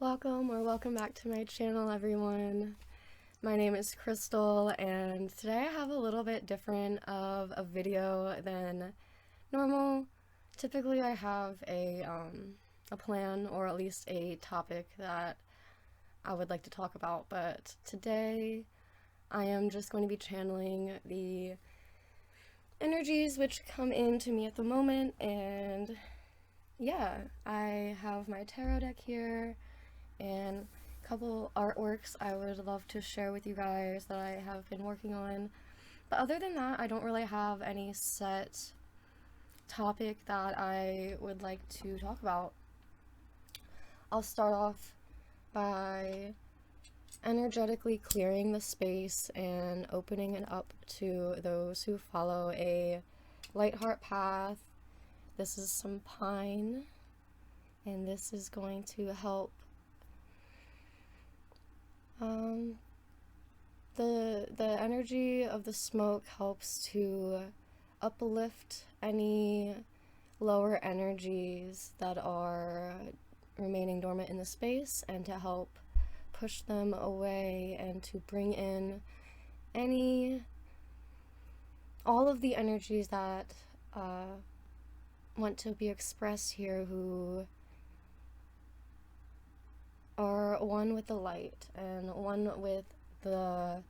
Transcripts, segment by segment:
Welcome back to my channel, everyone. My name is Crystal, and today I have a little bit different of a video than normal. Typically I have a plan, or at least a topic that I would like to talk about, but today I am just going to be channeling the energies which come into me at the moment. And yeah, I have my tarot deck here and a couple artworks I would love to share with you guys that I have been working on. But other than that, I don't really have any set topic that I would like to talk about. I'll start off by energetically clearing the space and opening it up to those who follow a light heart path. This is some pine, and this is going to help the energy of the smoke helps to uplift any lower energies that are remaining dormant in the space, and to help push them away and to bring in all of the energies that want to be expressed here, who are one with the light and one with the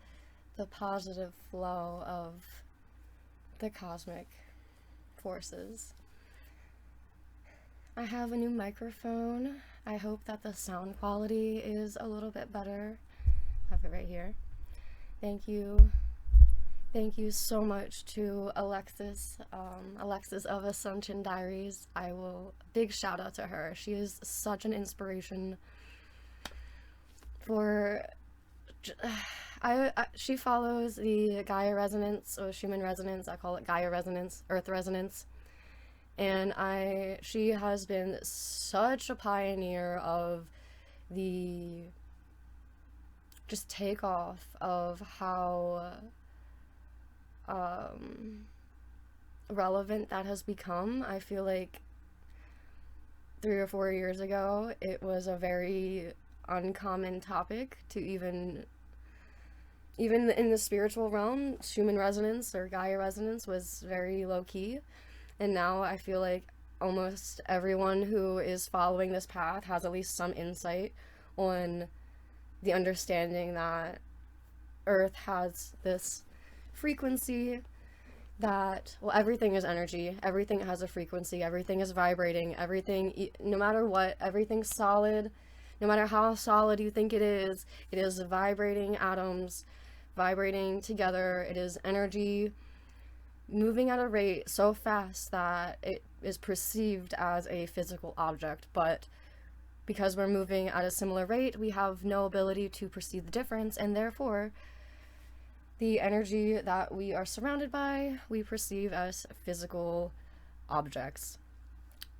positive flow of the cosmic forces. I have a new microphone. I hope that the sound quality is a little bit better. I have it right here. Thank you so much to Alexis of Ascension Diaries. Big shout out to her. She is such an inspiration for she follows the Gaia resonance, or Schumann resonance. I call it Gaia resonance, Earth resonance. And she has been such a pioneer of the just takeoff of how relevant that has become. I feel like 3 or 4 years ago, it was a very uncommon topic to even in the spiritual realm. Schumann resonance or Gaia resonance was very low-key, and now I feel like almost everyone who is following this path has at least some insight on the understanding that Earth has this frequency that, well, everything is energy, everything has a frequency, everything is vibrating, everything, no matter what, everything's solid. No matter how solid you think it is vibrating atoms, vibrating together. It is energy moving at a rate so fast that it is perceived as a physical object. But because we're moving at a similar rate, we have no ability to perceive the difference, and therefore the energy that we are surrounded by, we perceive as physical objects.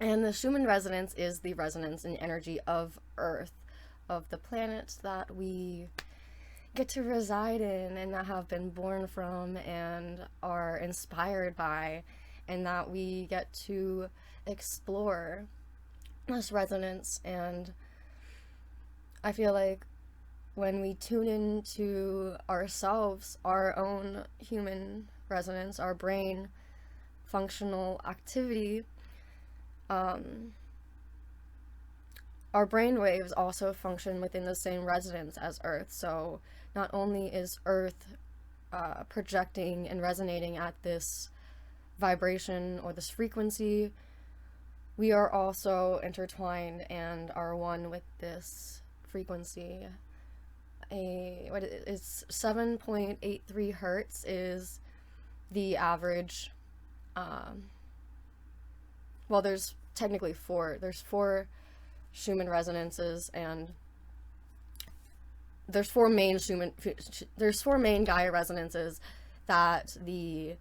And the Schumann resonance is the resonance and energy of Earth, of the planets that we get to reside in and that have been born from and are inspired by, and that we get to explore this resonance. And I feel like when we tune into ourselves, our own human resonance, our brain functional activity, our brain waves also function within the same resonance as Earth. So not only is Earth projecting and resonating at this vibration or this frequency, we are also intertwined and are one with this frequency. It's 7.83 hertz is the average. Well, there's technically four. There's 4 Schumann resonances, and there's 4 main Gaia resonances that the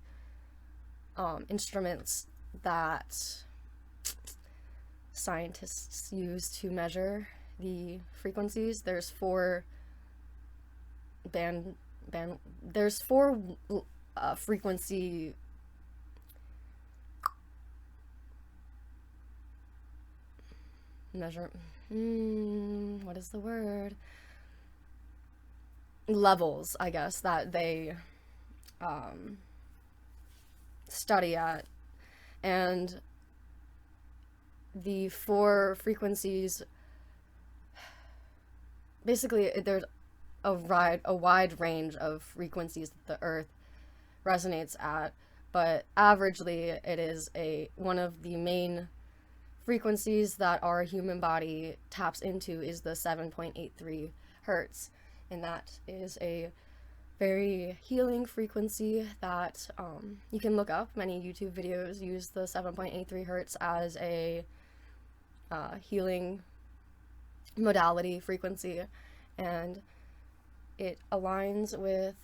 instruments that scientists use to measure the frequencies. There's 4 frequency measure, what is the word? Levels, I guess, that they study at. And the 4 frequencies, basically, there's a wide range of frequencies that the Earth resonates at, but averagely it is one of the main frequencies that our human body taps into is the 7.83 hertz, and that is a very healing frequency that you can look up. Many YouTube videos use the 7.83 hertz as a healing modality frequency, and it aligns with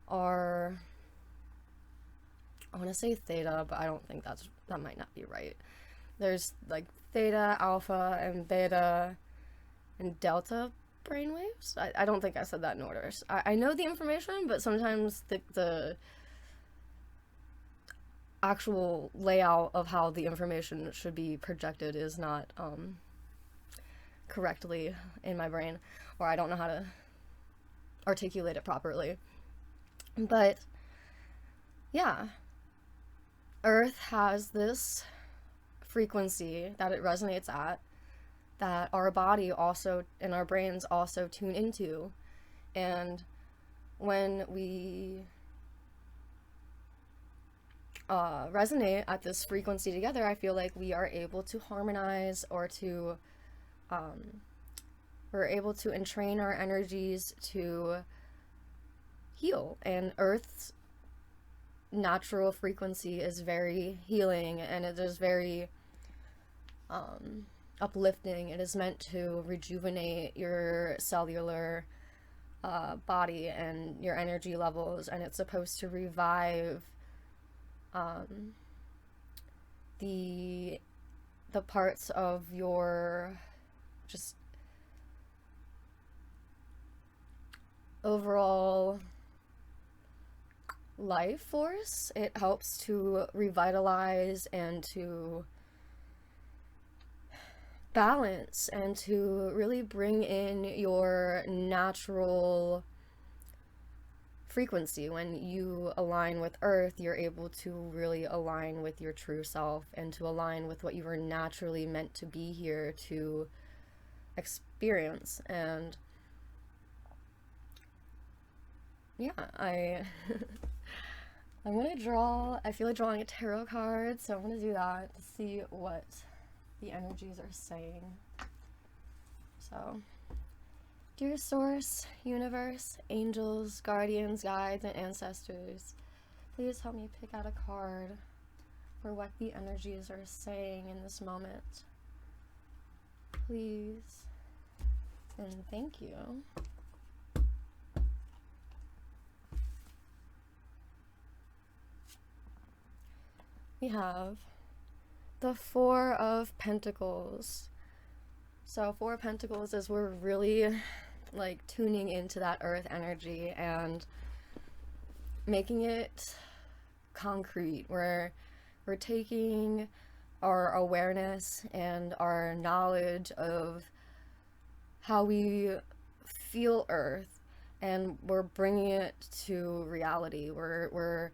our, I want to say theta, but I don't think that might not be right. There's like theta, alpha, and beta, and delta brainwaves. I don't think I said that in order. I know the information, but sometimes the actual layout of how the information should be projected is not correctly in my brain, or I don't know how to articulate it properly. But yeah, Earth has this frequency that it resonates at, that our body also and our brains also tune into. And when we resonate at this frequency together, I feel like we are able to harmonize, or to we're able to entrain our energies to heal. And Earth's natural frequency is very healing, and it is very uplifting. It is meant to rejuvenate your cellular body and your energy levels, and it's supposed to revive the parts of your just overall life force. It helps to revitalize and to balance and to really bring in your natural frequency. When you align with Earth, you're able to really align with your true self and to align with what you were naturally meant to be here to experience. And yeah, I'm gonna draw, I feel like drawing a tarot card, so I'm gonna do that to see what the energies are saying. So, dear Source, Universe, angels, guardians, guides, and ancestors, please help me pick out a card for what the energies are saying in this moment. Please. And thank you. We have the 4 of Pentacles. So 4 of Pentacles is we're really like tuning into that Earth energy and making it concrete. We're taking our awareness and our knowledge of how we feel Earth, and we're bringing it to reality. We're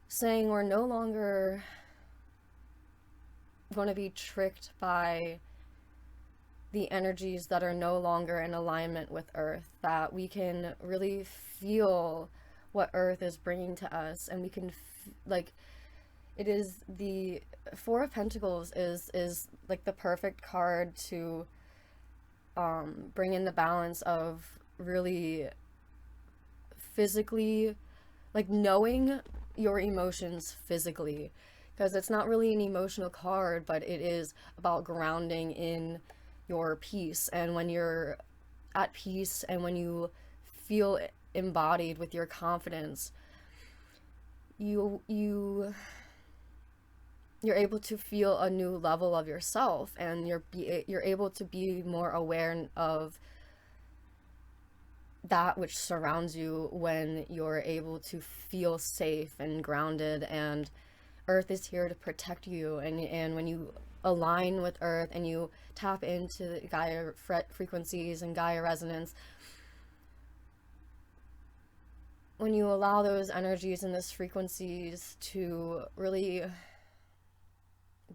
saying we're no longer going to be tricked by the energies that are no longer in alignment with Earth, that we can really feel what Earth is bringing to us, and we can like, it is the 4 of Pentacles is like the perfect card to bring in the balance of really physically, like knowing your emotions physically, because it's not really an emotional card, but it is about grounding in your peace. And when you're at peace and when you feel embodied with your confidence, you're able to feel a new level of yourself, and you're able to be more aware of that which surrounds you when you're able to feel safe and grounded. And Earth is here to protect you, and when you align with earth and you tap into the Gaia frequencies and Gaia resonance, when you allow those energies and those frequencies to really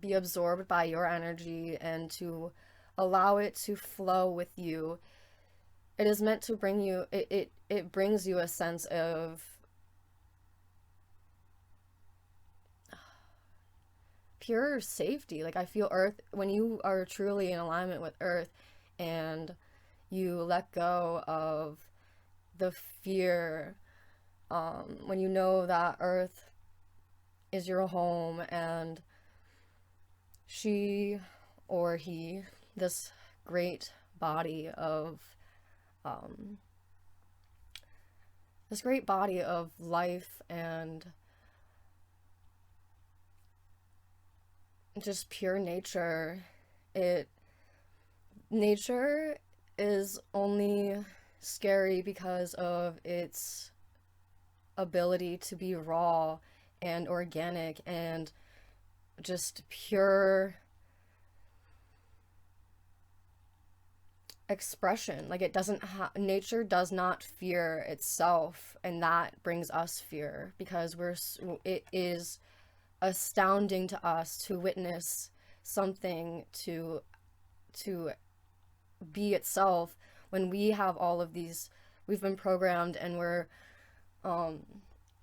be absorbed by your energy and to allow it to flow with you, it is meant to bring you, it brings you a sense of pure safety. Like, I feel earth, when you are truly in alignment with earth and you let go of the fear, when you know that earth is your home and she or he, this great body of um, this great body of life and just pure nature, it nature is only scary because of its ability to be raw and organic and just pure expression. Like, it doesn't nature does not fear itself, and that brings us fear because it is astounding to us to witness something to be itself when we have all of these, we've been programmed and we're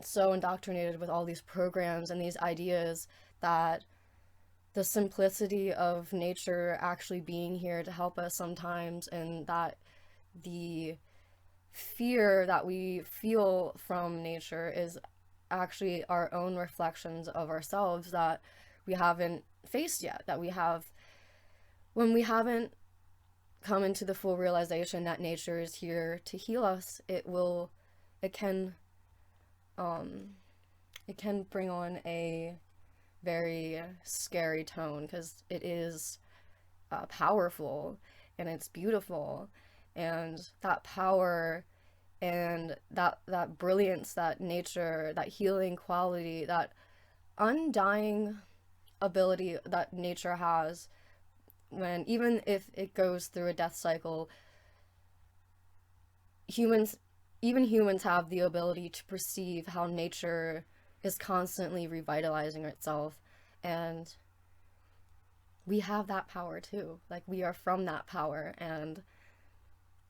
so indoctrinated with all these programs and these ideas that the simplicity of nature actually being here to help us sometimes, and that the fear that we feel from nature is actually our own reflections of ourselves that we haven't faced yet, that we have, when we haven't come into the full realization that nature is here to heal us, it can it can bring on a very scary tone because it is powerful and it's beautiful, and that power and that brilliance, that nature, that healing quality, that undying ability that nature has, when even if it goes through a death cycle, humans even humans have the ability to perceive how nature is constantly revitalizing itself, and we have that power too. Like, we are from that power, and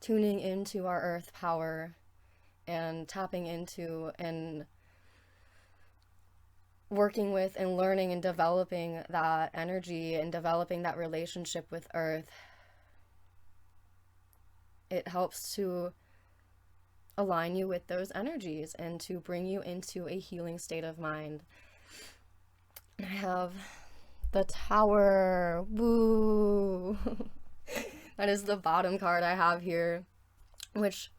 tuning into our earth power and tapping into and working with and learning and developing that energy and developing that relationship with earth, it helps to align you with those energies and to bring you into a healing state of mind. I have the Tower. Woo! That is the bottom card I have here, which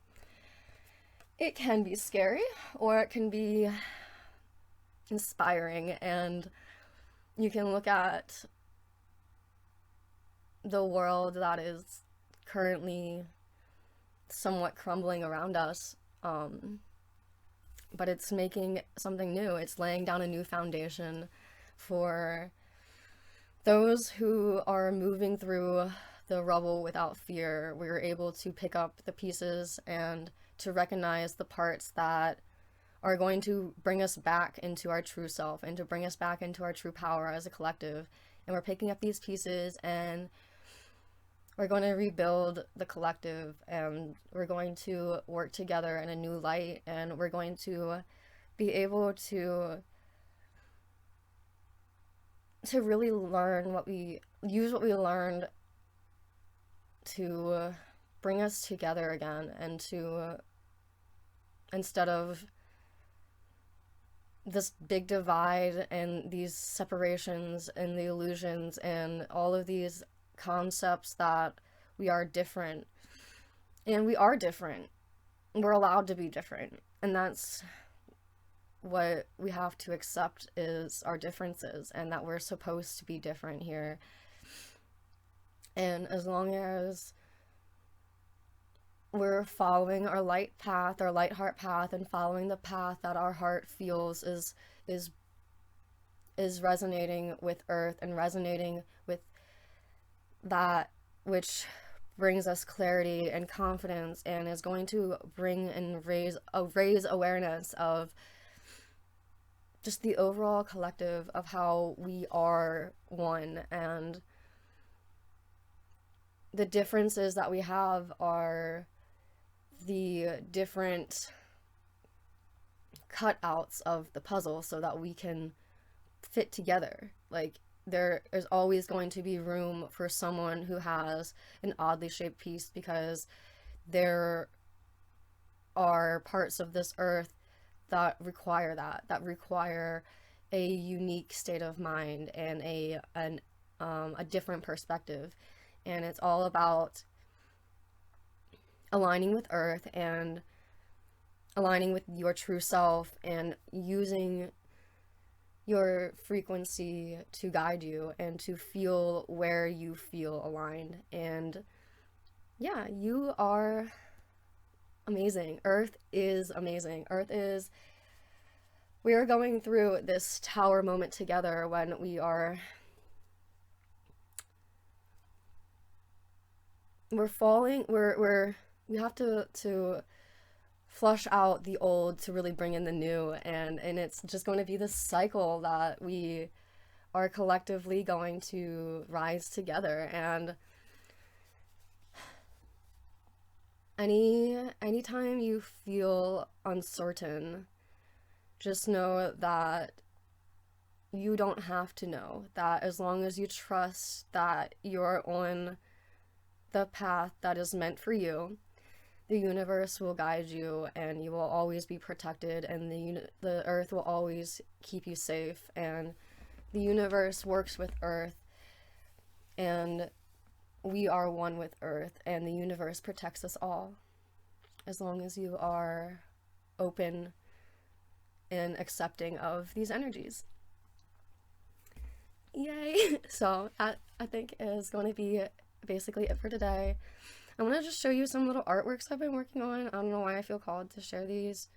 it can be scary or it can be inspiring, and you can look at the world that is currently somewhat crumbling around us, but it's making something new. It's laying down a new foundation for those who are moving through the rubble without fear. We were able to pick up the pieces and to recognize the parts that are going to bring us back into our true self and to bring us back into our true power as a collective. And we're picking up these pieces and we're going to rebuild the collective, and we're going to work together in a new light, and we're going to be able to really learn use what we learned to bring us together again, and to, instead of this big divide and these separations and the illusions and all of these concepts that we are different, and we are different, we're allowed to be different, and that's what we have to accept, is our differences, and that we're supposed to be different here. And as long as we're following our light path, our light heart path, and following the path that our heart feels is resonating with earth and resonating with that which brings us clarity and confidence, and is going to bring and raise awareness of just the overall collective of how we are one, and the differences that we have are the different cutouts of the puzzle so that we can fit together. Like, there is always going to be room for someone who has an oddly shaped piece, because there are parts of this earth that require that require a unique state of mind and a different perspective. And it's all about aligning with earth and aligning with your true self and using your frequency to guide you and to feel where you feel aligned. And yeah, you are amazing. Earth is amazing. We are going through this tower moment together when we're falling, we have to flush out the old to really bring in the new, and it's just going to be this cycle that we are collectively going to rise together. And anytime you feel uncertain, just know that you don't have to know. That as long as you trust that you're on the path that is meant for you, the universe will guide you, and you will always be protected, and the earth will always keep you safe, and the universe works with earth, and we are one with earth, and the universe protects us all as long as you are open and accepting of these energies. Yay! So that, I think, is going to be basically it for today. I'm going to just show you some little artworks I've been working on. I don't know why I feel called to share these,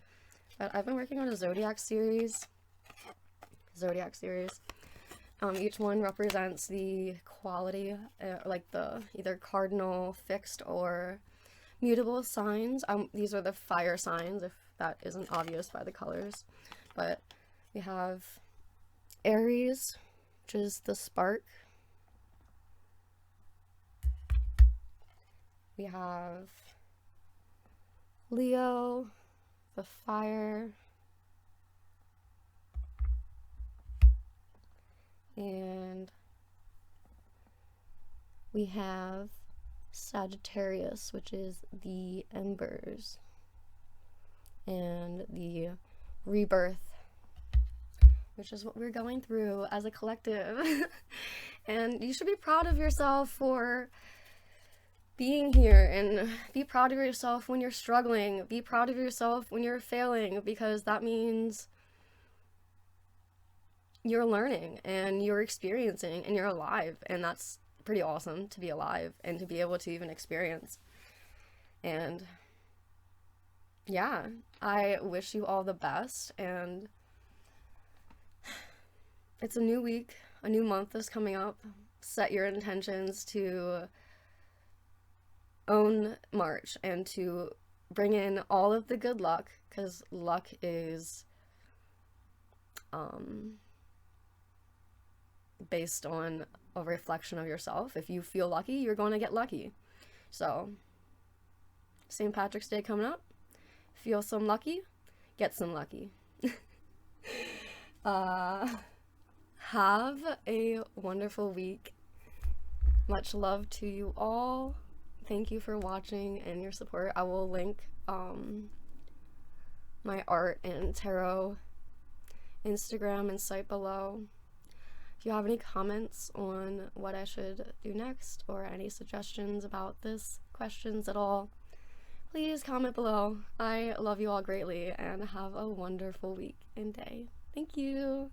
but I've been working on a zodiac series. Each one represents the quality, like the either cardinal, fixed, or mutable signs. These are the fire signs, if that isn't obvious by the colors. But we have Aries, which is the spark. We have Leo, the fire. And we have Sagittarius, which is the embers and the rebirth, which is what we're going through as a collective. And you should be proud of yourself for being here, and be proud of yourself when you're struggling. Be proud of yourself when you're failing, because that means you're learning and you're experiencing and you're alive, and that's pretty awesome to be alive and to be able to even experience. And yeah, I wish you all the best, and it's a new week, a new month is coming up. Set your intentions to own March and to bring in all of the good luck, because luck is based on a reflection of yourself. If you feel lucky, you're going to get lucky. So St. Patrick's Day coming up. Feel some lucky, get some lucky. Have a wonderful week. Much love to you all. Thank you for watching and your support. I will link my art and tarot Instagram and site below. If you have any comments on what I should do next, or any suggestions about this, questions at all, please comment below. I love you all greatly, and have a wonderful week and day. Thank you.